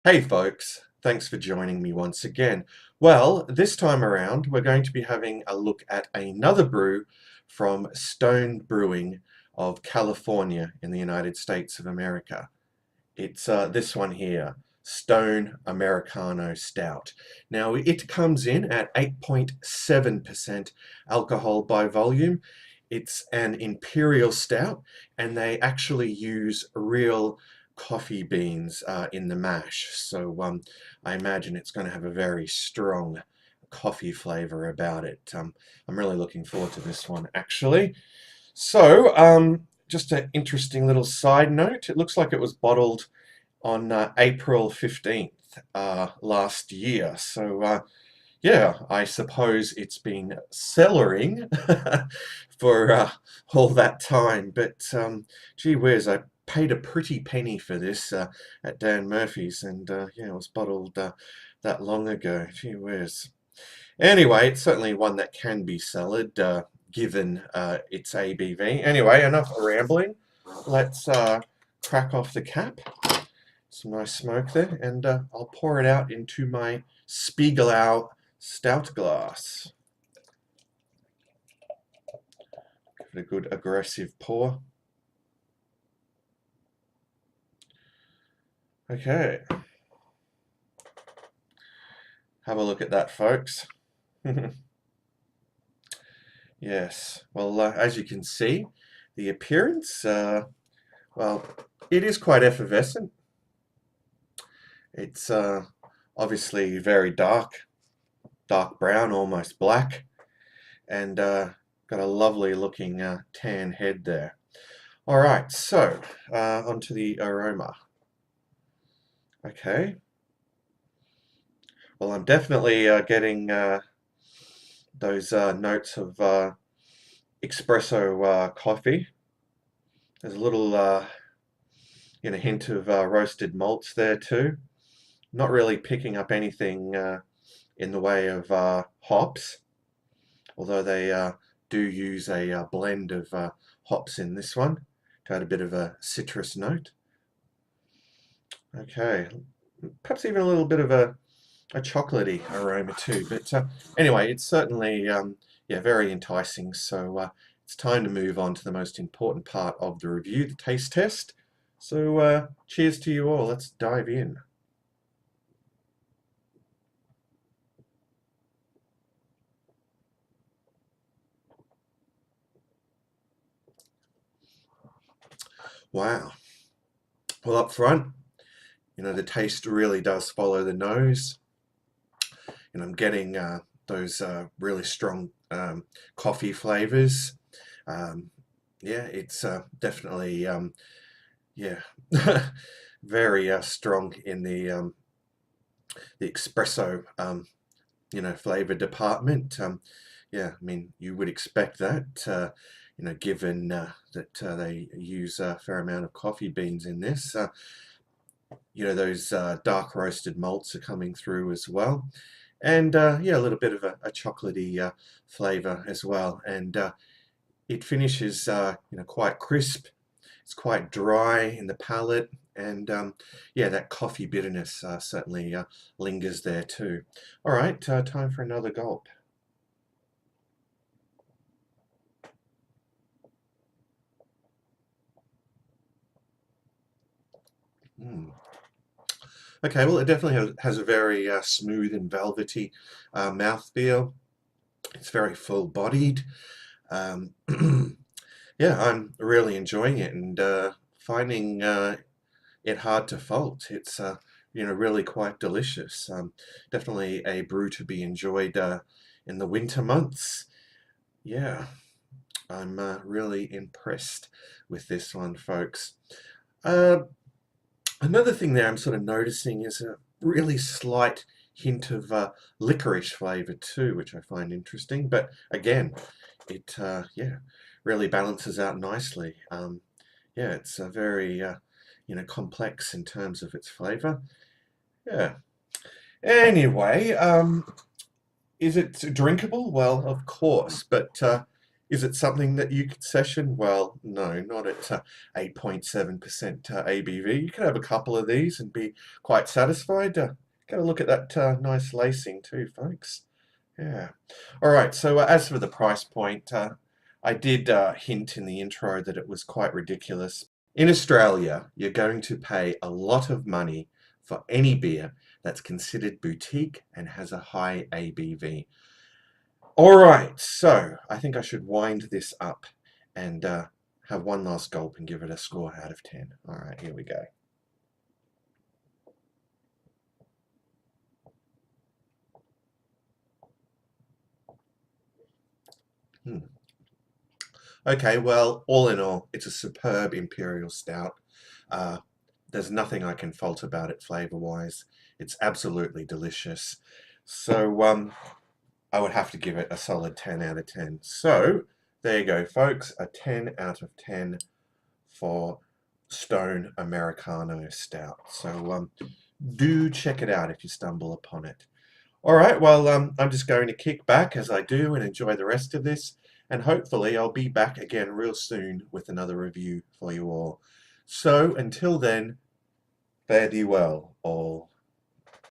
Hey folks, thanks for joining me once again. Well, this time around we're going to be having a look at another brew from Stone Brewing of California in the United States of America. It's this one here, Stone Americano Stout. Now it comes in at 8.7% alcohol by volume. It's an imperial stout, and they actually use real coffee beans in the mash. So I imagine it's going to have a very strong coffee flavor about it. I'm really looking forward to this one, actually. So, just an interesting little side note. It looks like it was bottled on April 15th last year. So, yeah, I suppose it's been cellaring for all that time. But gee whiz, I paid a pretty penny for this at Dan Murphy's, and yeah, it was bottled that long ago. Gee whiz. Anyway, it's certainly one that can be cellared, given its ABV. Anyway, enough rambling. Let's crack off the cap. Some nice smoke there, and I'll pour it out into my Spiegelau stout glass. Give it a good aggressive pour. Okay. Have a look at that, folks. Yes, well, as you can see, the appearance, well, it is quite effervescent. It's obviously very dark brown, almost black, and got a lovely looking tan head there. All right, so onto the aroma. Okay. Well, I'm definitely getting those notes of espresso coffee. There's a little hint of roasted malts there too. Not really picking up anything in the way of hops, although they do use a blend of hops in this one to add a bit of a citrus note. Okay, perhaps even a little bit of a chocolatey aroma too. But anyway, it's certainly yeah, very enticing. So it's time to move on to the most important part of the review, the taste test. So cheers to you all. Let's dive in. Wow. Well, up front, the taste really does follow the nose. And I'm getting those really strong coffee flavors. Yeah, it's definitely yeah, very strong in the espresso flavor department. Yeah, I mean you would expect that. Given that they use a fair amount of coffee beans in this. Those dark roasted malts are coming through as well. And yeah, a little bit of a chocolatey flavor as well. And it finishes quite crisp. It's quite dry in the palate. And yeah, that coffee bitterness certainly lingers there too. All right, time for another gulp. Mm. Okay, well, it definitely has a very smooth and velvety mouthfeel. It's very full-bodied. Um, yeah, I'm really enjoying it and finding it hard to fault. It's really quite delicious. Definitely a brew to be enjoyed in the winter months. Yeah, I'm really impressed with this one, folks. Uh, Another thing there I'm sort of noticing is a really slight hint of licorice flavor too, which I find interesting. But again, it yeah, really balances out nicely. Yeah, it's very complex in terms of its flavor. Yeah. Anyway, is it drinkable? Well, of course, but Is it something that you could session? Well, no, not at 8.7% ABV. You could have a couple of these and be quite satisfied. Get a look at that nice lacing too, folks. Yeah. All right. So as for the price point, I did hint in the intro that it was quite ridiculous. In Australia, you're going to pay a lot of money for any beer that's considered boutique and has a high ABV. All right, so I think I should wind this up and have one last gulp and give it a score out of 10. All right, here we go. Hmm. Okay, well, all in all, it's a superb Imperial Stout. Uh, there's nothing I can fault about it flavor-wise. It's absolutely delicious. So I would have to give it a solid 10 out of 10. So there you go, folks, a 10 out of 10 for Stone Americano Stout. So do check it out if you stumble upon it. All right, well, I'm just going to kick back as I do and enjoy the rest of this, and hopefully I'll be back again real soon with another review for you all. So until then, fare thee well, all.